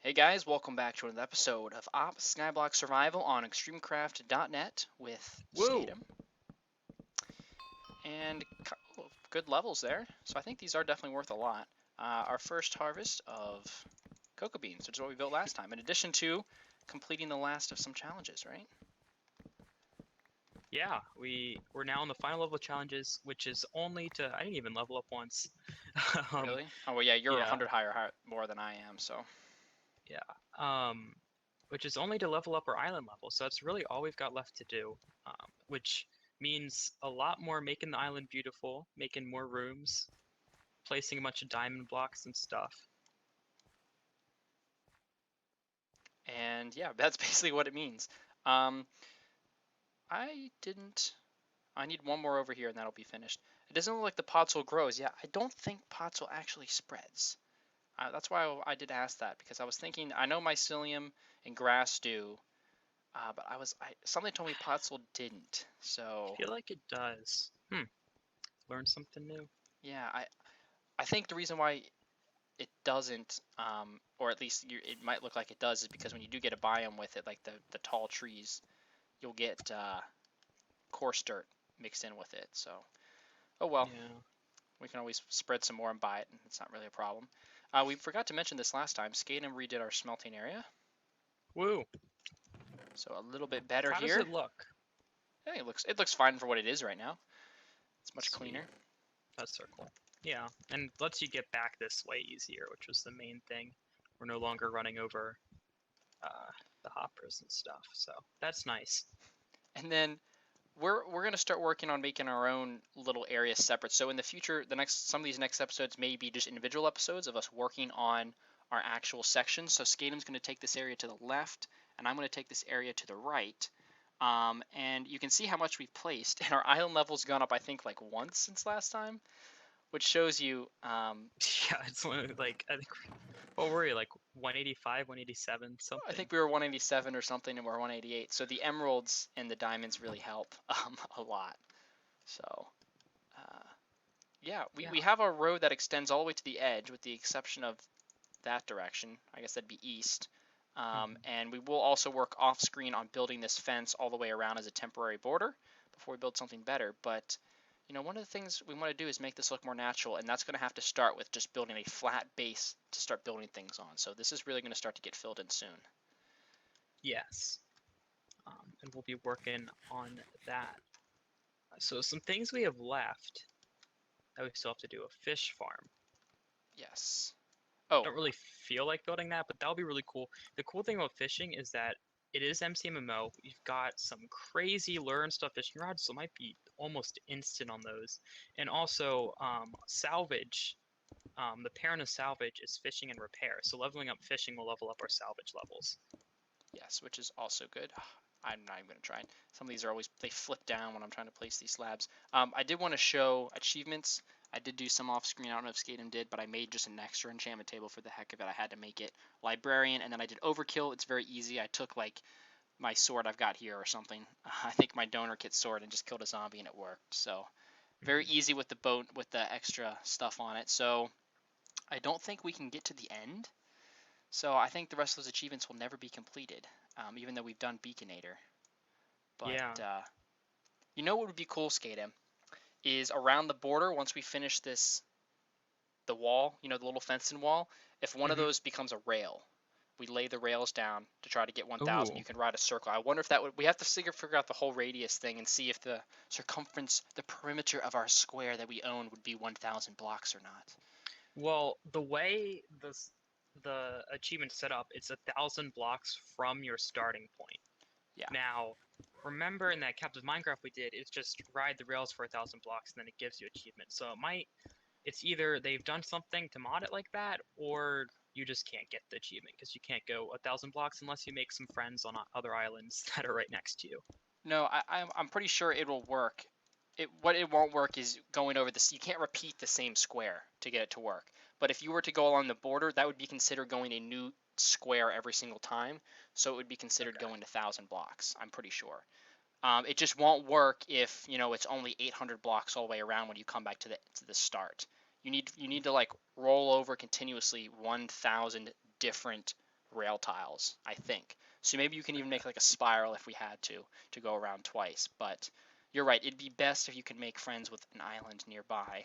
Hey guys, welcome back to another episode of OpSkyblock Survival on extremecraft.net with Woo! Skatem. And good levels there, so I think these are definitely worth a lot. Our first harvest of cocoa beans, which is what we built last time, in addition to completing the last of some challenges, right? Yeah, we're now in the final level of challenges, which is only to I didn't even level up once. um, Really? Oh well, yeah, you're yeah, 100 higher more than I am, so yeah. Which is only to level up our island level, so that's really all we've got left to do. Which means a lot more making the island beautiful, making more rooms, placing a bunch of diamond blocks and stuff. and yeah, that's basically what it means. Um, I didn't. I need one more over here, and that'll be finished. It doesn't look like the podzol grows. Yeah, I don't think podzol actually spreads. That's why I did ask that, because I was thinking I know mycelium and grass do, but something told me podzol didn't. I So feel like it does. Learn something new. yeah, I think the reason why it doesn't, or at least it might look like it does, is because when you do get a biome with it, like the tall trees, you'll get coarse dirt mixed in with it. So oh well, Yeah. we can always spread some more and buy it, and it's not really a problem. We forgot to mention this last time. Skate and redid our smelting area, Woo! so a little bit better How does here. it look? I think it looks fine for what it is right now. It's much Sweet. cleaner. That's circle. Yeah, and lets you get back this way easier, which was the main thing. We're no longer running over uh, the hoppers and stuff, so that's nice. And then we're gonna start working on making our own little areas separate. So in the future, some of these next episodes may be just individual episodes of us working on our actual sections. So Skatem's gonna take this area to the left, and I'm gonna take this area to the right. And you can see how much we've placed, and our island level's gone up, I think, like once since last time, which shows you. Yeah, it's like I think what were you like 185, 187, I something. think we were 187 or something, and we're 188. So the emeralds and the diamonds really help a lot. So uh, yeah, we, Yeah. we have a road that extends all the way to the edge, with the exception of that direction. I guess that'd be east. Hmm. And we will also work off screen on building this fence all the way around as a temporary border before we build something better. But one of the things we want to do is make this look more natural, and that's going to have to start with just building a flat base to start building things on. So this is really going to start to get filled in soon. Yes. And we'll be working on that. So some things we have left that we still have to do: a fish farm. Yes. Oh, Don't really feel like building that, but that'll be really cool. The cool thing about fishing is that it is MCMMO. You've got some crazy lure and stuff fishing rods, so it might be almost instant on those. And also, salvage. The parent of salvage is fishing and repair. So leveling up fishing will level up our salvage levels. yes, which is also good. I'm not even going to try it. Some of these they flip down when I'm trying to place these slabs. I did want to show achievements. I did do some off screen. I don't know if Skatem did, but I made just an extra enchantment table for the heck of it. I had to make it librarian, and then I did overkill. It's very easy. I took like my sword I've got here or something. I think my donor kit sword, and just killed a zombie, and it worked. So very Mhm. easy with the boat with the extra stuff on it. So I don't think we can get to the end. So I think the rest of those achievements will never be completed, even though we've done Beaconator. But Yeah. what would be cool, Skatem, is around the border, once we finish the wall, the little fenced-in wall, if one of Hmm. those becomes a rail, we lay the rails down to try to get 1,000. Ooh. You can ride a circle. I wonder if that would. We have to figure out the whole radius thing and see if the circumference, the perimeter of our square that we own would be 1,000 blocks or not. Well, the way the achievement's set up, it's 1,000 blocks from your starting point. Yeah. Now, remember in that captive Minecraft we did, it's just ride the rails for 1,000 blocks and then it gives you achievement. So it's either they've done something to mod it like that, or you just can't get the achievement because you can't go 1,000 blocks unless you make some friends on other islands that are right next to you. No, I'm pretty sure it will work. What it won't work is going over this. You can't repeat the same square to get it to work. But if you were to go along the border, that would be considered going a new square every single time. So it would be considered Okay. going 1,000 blocks. I'm pretty sure. It just won't work if it's only 800 blocks all the way around when you come back to the start. You need to like roll over continuously 1,000 different rail tiles, I think. So maybe you can even make like a spiral if we had to go around twice. But you're right, it'd be best if you can make friends with an island nearby,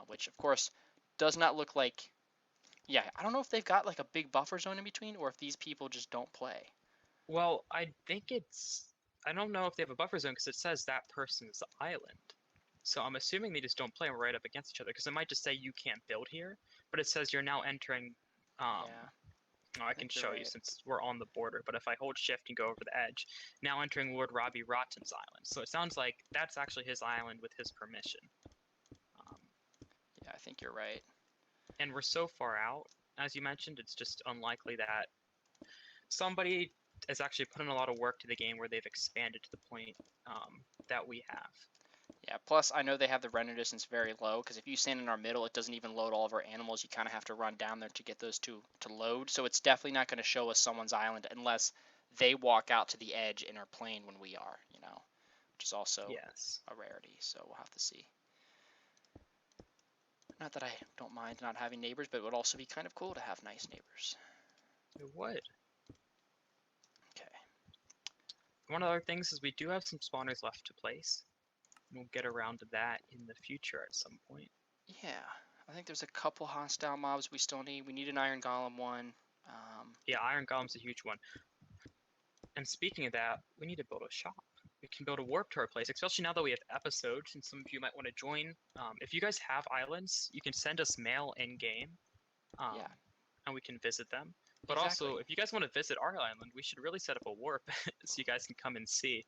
which of course does not look like. Yeah, I don't know if they've got like a big buffer zone in between or if these people just don't play. Well, I think it's. I don't know if they have a buffer zone because it says that person's island. So I'm assuming they just don't play right up against each other because it might just say you can't build here, but it says you're now entering. Yeah, Oh, I I can think you're show you right. since we're on the border, but if I hold shift and go over the edge, now entering Lord Robbie Rotten's island. So it sounds like that's actually his island with his permission. Um, Yeah, I think you're right. and we're so far out, as you mentioned, it's just unlikely that somebody has actually put in a lot of work to the game where they've expanded to the point that we have. Yeah, plus I know they have the render distance very low because if you stand in our middle, it doesn't even load all of our animals. You kind of have to run down there to get those to load. So it's definitely not going to show us someone's island unless they walk out to the edge and are playing when we are, which is also Yes. a rarity. So we'll have to see. Not that I don't mind not having neighbors, but it would also be kind of cool to have nice neighbors. It would. Okay. One of the other things is we do have some spawners left to place. We'll get around to that in the future at some point. Yeah, I think there's a couple hostile mobs we still need. We need an Iron Golem one. Yeah, Iron Golem's a huge one. And speaking of that, we need to build a shop. We can build a warp to our place, especially now that we have episodes, and some of you might want to join. If you guys have islands, you can send us mail in game, Yeah, and we can visit them. But exactly. also, if you guys want to visit our island, we should really set up a warp so you guys can come and see.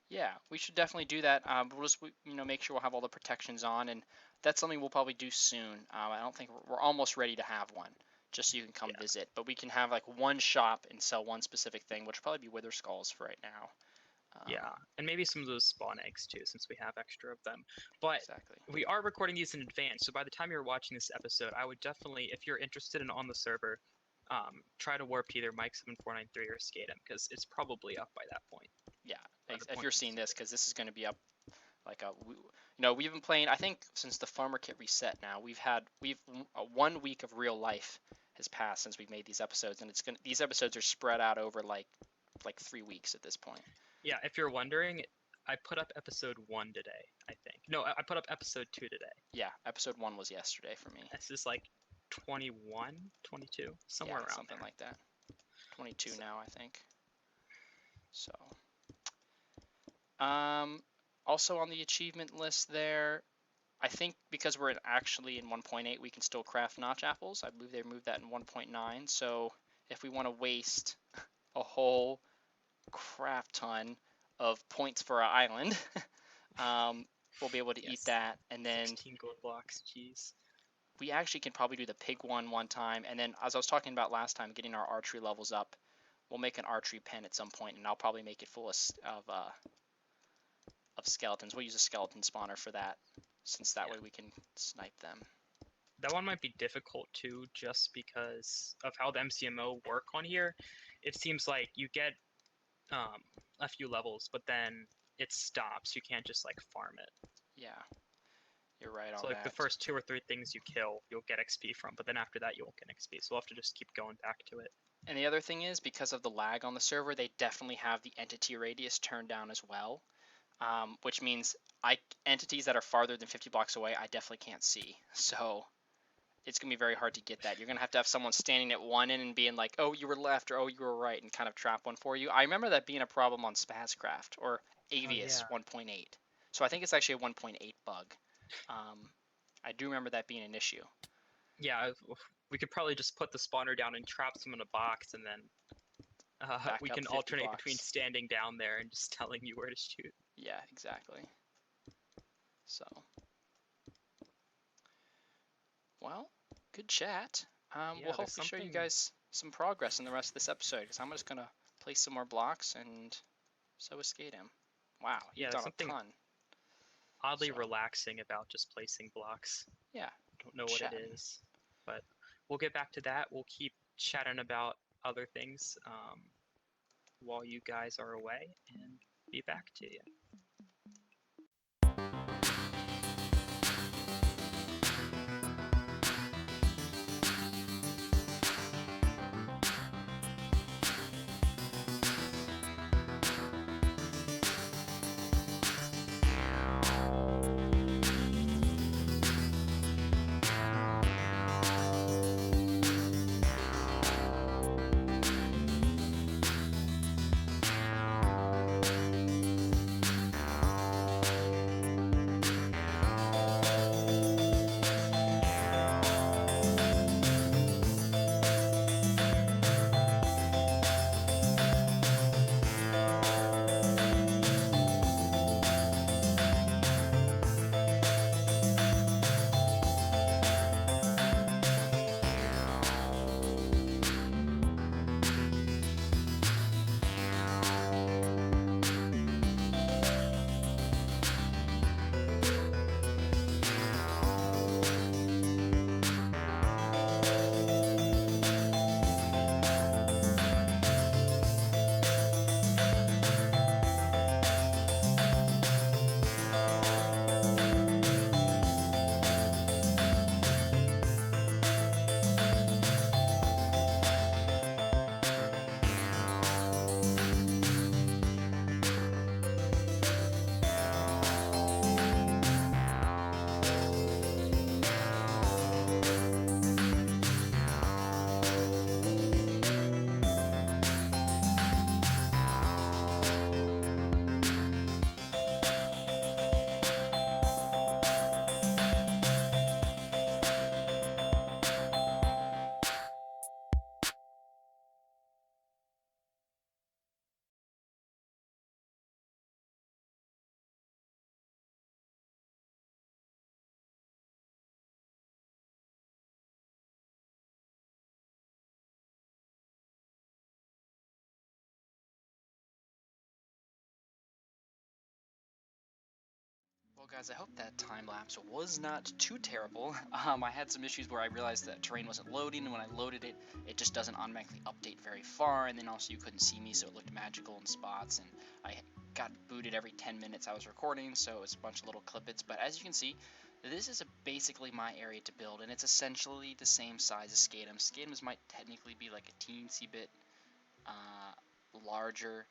Yeah, we should definitely do that. We'll just make sure we'll have all the protections on, and that's something we'll probably do soon. I don't think we're almost ready to have one, just so you can come Yeah. visit. But we can have like one shop and sell one specific thing, which will probably be Wither Skulls for right now. Yeah, and maybe some of those spawn eggs too, since we have extra of them. But Exactly. we are recording these in advance, so by the time you're watching this episode, I would definitely, if you're interested in on the server, try to warp to either Mike7493 or Skatem, because it's probably up by that point. Yeah, By the if point you're seeing this, because this is going to be up like we've been playing. I think since the farmer kit reset now, we've 1 week of real life has passed since we've made these episodes, and these episodes are spread out over like 3 weeks at this point. Yeah, if you're wondering, I put up episode 1 today, I think. No, I put up episode 2 today. Yeah, episode 1 was yesterday for me. This is like 21, 22, somewhere around something there. like that. 22 now, I think. So, also on the achievement list there, I think because we're actually in 1.8, we can still craft notch apples. I believe they removed that in 1.9. So if we want to waste a whole crap ton of points for our island, we'll be able to eat that. And then 16 gold blocks, jeez. we actually can probably do the pig one time. And then as I was talking about last time, getting our archery levels up, we'll make an archery pen at some point, and I'll probably make it full of skeletons. We'll use a skeleton spawner for that, since that way we can snipe them. That one might be difficult too, just because of how the MCMO work on here. It seems like you get a few levels, but then it stops. You can't just like farm it. Yeah, you're right on So like that. the first 2 or 3 things you kill, you'll get XP from, but then after that you won't get XP. So we'll have to just keep going back to it. And the other thing is, because of the lag on the server, they definitely have the entity radius turned down as well, which means entities that are farther than 50 blocks away, I definitely can't see. So it's going to be very hard to get that. You're going to have someone standing at one end and being like, oh, you were left, or oh, you were right, and kind of trap one for you. I remember that being a problem on Spazcraft or Avius 1.8. So I think it's actually a 1.8 bug. I do remember that being an issue. Yeah, we could probably just put the spawner down and trap them in a box, and then we can alternate blocks. between standing down there and just telling you where to shoot. Yeah, exactly. So, well, good chat. We'll hopefully show you guys some progress in the rest of this episode, because I'm just going to place some more blocks, and so is Skatem. Wow, he's done a ton. Oddly relaxing about just placing blocks. Yeah. Don't know what it is, but we'll get back to that. We'll keep chatting about other things while you guys are away, and be back to you. guys, I hope that time lapse was not too terrible. I had some issues where I realized that terrain wasn't loading, and when I loaded it, it just doesn't automatically update very far, and then also you couldn't see me, so it looked magical in spots, and I got booted every 10 minutes I was recording, so it's a bunch of little clippets. But as you can see, this is basically my area to build, and it's essentially the same size as Skatem. Skatem's might technically be like a teensy bit larger,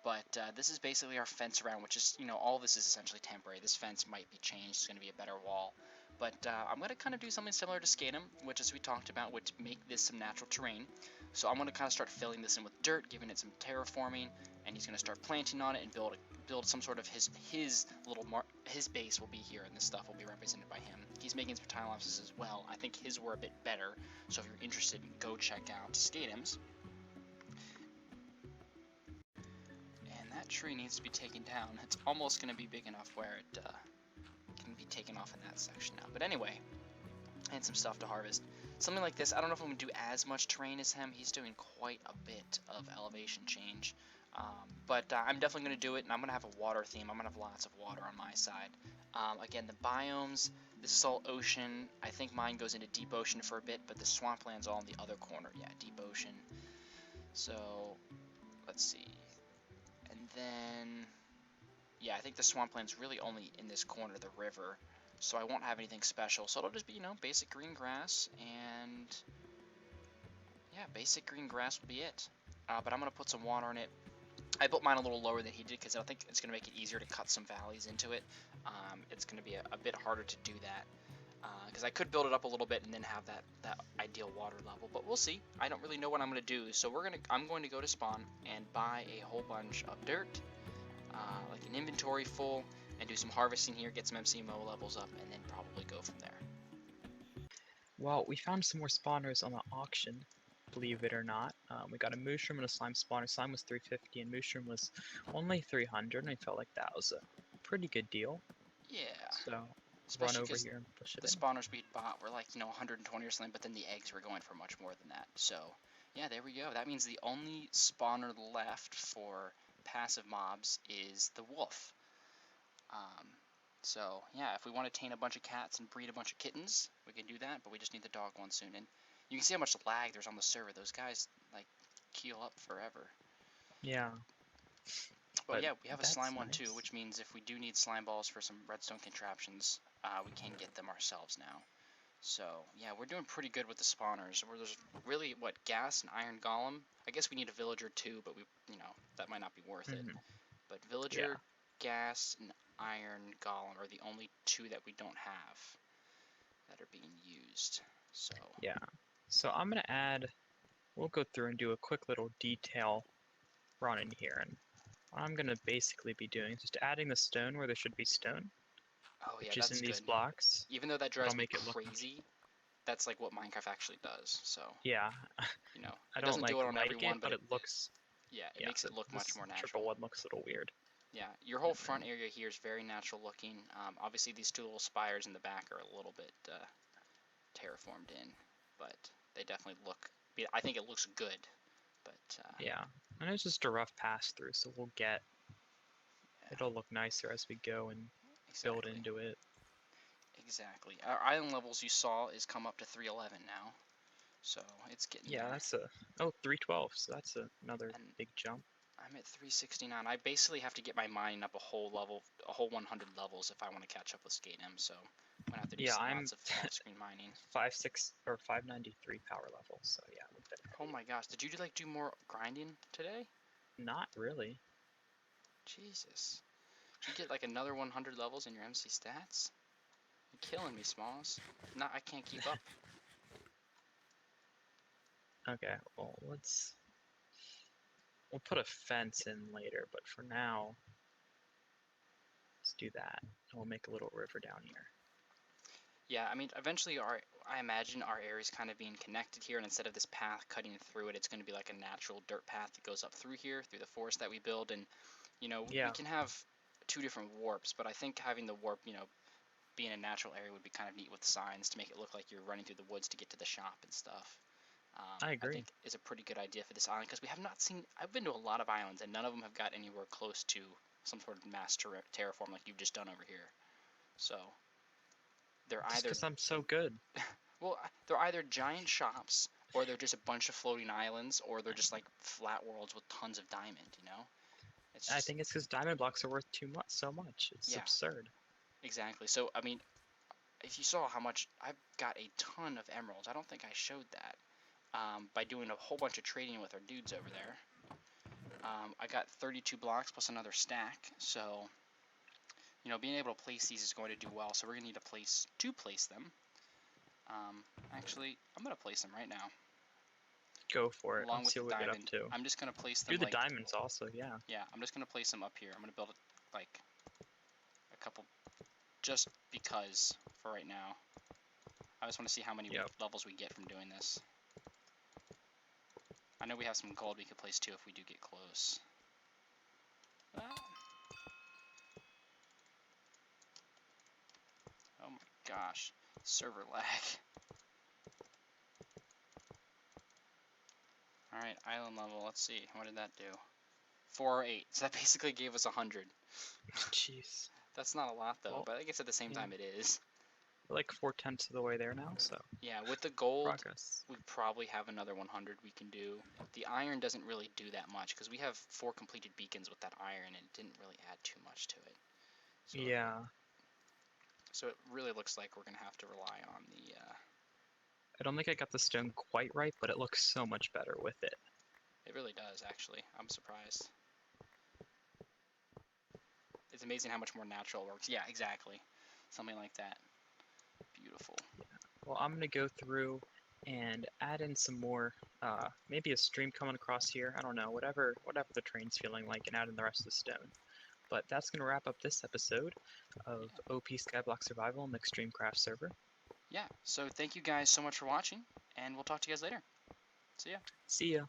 but this is basically our fence around, which is, all this is essentially temporary. This fence might be changed. It's going to be a better wall. But I'm going to kind of do something similar to Skatem, which, as we talked about, would make this some natural terrain. So I'm going to kind of start filling this in with dirt, giving it some terraforming, and he's going to start planting on it and build some sort of his base will be here, and this stuff will be represented by him. He's making some time lapses as well. I think his were a bit better, so if you're interested, go check out Skatem's. That tree needs to be taken down. It's almost going to be big enough where it can be taken off in that section now. But anyway, and some stuff to harvest. Something like this, I don't know if I'm going to do as much terrain as him. He's doing quite a bit of elevation change. But I'm definitely going to do it, and I'm going to have a water theme. I'm going to have lots of water on my side. Again, the biomes, this is all ocean. I think mine goes into deep ocean for a bit, but the swampland's all in the other corner. Yeah, deep ocean. So, let's see. Then, yeah, I think the swampland's really only in this corner of the river, so I won't have anything special. So it'll just be, basic green grass, and yeah, basic green grass will be it. But I'm going to put some water in it. I built mine a little lower than he did because I think it's going to make it easier to cut some valleys into it. It's going to be a bit harder to do that because I could build it up a little bit and then have that ideal water level, but we'll see. I don't really know what I'm going to do, so I'm going to go to spawn and buy a whole bunch of dirt, like an inventory full, and do some harvesting here, get some MCMO levels up, and then probably go from there. Well, we found some more spawners on the auction, believe it or not. We got a mushroom and a slime spawner. Slime was 350 and mushroom was only 300, and I felt like that was a pretty good deal. Yeah. So especially run over here and push it the in. spawners we bought were like 120 or something, but then the eggs were going for much more than that. So yeah, there we go. That means the only spawner left for passive mobs is the wolf. So yeah, if we want to tame a bunch of cats and breed a bunch of kittens, we can do that, but we just need the dog one soon. And you can see how much lag there's on the server. Those guys like queue up forever. Yeah. But yeah, we have a slime one nice. too, which means if we do need slime balls for some redstone contraptions, we can get them ourselves now. So yeah, we're doing pretty good with the spawners. There's really gas and iron golem. I guess we need a villager too, but that might not be worth it. But villager, gas, and iron golem are the only two that we don't have that are being used. So yeah. So I'm gonna add. We'll go through and do a quick little detail run in here, and what I'm gonna basically be doing is just adding the stone where there should be stone. oh yeah, which that's is in these good. blocks. Even though that drives me make it look crazy, that's like what Minecraft actually does. So yeah, it doesn't do it on everyone, but it looks. Yeah, it makes it look much more natural. Triple one looks a little weird. Yeah, your whole front area here is very natural looking. Obviously, these two little spires in the back are a little bit terraformed in, but they definitely look. I think it looks good, but yeah, and it's just a rough pass through, so we'll get. Yeah. It'll look nicer as we go and build into it. Exactly. Our island levels you saw is come up to 311 now, so it's getting. Yeah, there. that's 312. So that's another big jump. I'm at 369. I basically have to get my mining up a whole 100 levels if I want to catch up with Skatem. So I'm gonna have to do lots of off-screen mining. 593 power level. So yeah. Oh my gosh! Did you do more grinding today? Not really. Jesus. Did you get another 100 levels in your MC stats? You're killing me, Smalls. No, I can't keep up. Okay, well we'll put a fence in later, but for now, let's do that. And we'll make a little river down here. Yeah, I mean, eventually I imagine our area is kind of being connected here, and instead of this path cutting through it, it's going to be like a natural dirt path that goes up through here, through the forest that we build, and, we can have two different warps, but I think having the warp, being a natural area would be kind of neat with signs to make it look like you're running through the woods to get to the shop and stuff. I agree. I think is a pretty good idea for this island, because we have not seen, I've been to a lot of islands, and none of them have got anywhere close to some sort of mass terraform like you've just done over here. So they're Just either because I'm so good. well, they're either giant shops, or they're just a bunch of floating islands, or they're just like flat worlds with tons of diamond. It's I just think it's because diamond blocks are worth so much. It's yeah, absurd. exactly. So I mean, if you saw how much I've got a ton of emeralds, I don't think I showed that. By doing a whole bunch of trading with our dudes over there. I got 32 blocks plus another stack, so being able to place these is going to do well. So we're gonna need a place to place them. Actually, I'm gonna place them right now, Go for it. along Let's with see the what we get up diamond. to. I'm just gonna place Do them the like diamonds also, yeah. yeah. I'm just gonna place them up here. I'm gonna build like a couple, just because for right now. I just want to see how many Yep. levels we get from doing this. I know we have some gold we could place too if we do get close. Ah. Oh my gosh, server lag. Alright, island level, let's see, what did that do? 408, so that basically gave us 100. Jeez. That's not a lot though, Well, but I guess at the same time it is. We're like 4/10 of the way there now, so. Yeah, with the gold, Progress. we probably have another 100 we can do. The iron doesn't really do that much, because we have 4 completed beacons with that iron, and it didn't really add too much to it. So Yeah. So it really looks like we're going to have to rely on the... I don't think I got the stone quite right, but it looks so much better with it. It really does, actually. I'm surprised. It's amazing how much more natural it works. Yeah, exactly. Something like that. Beautiful. Yeah. Well, I'm going to go through and add in some more, maybe a stream coming across here. I don't know, whatever the train's feeling like, and add in the rest of the stone. But that's going to wrap up this episode of OpSkyblock Survival on the Extreme Craft server. Yeah, so thank you guys so much for watching, and we'll talk to you guys later. See ya. See ya.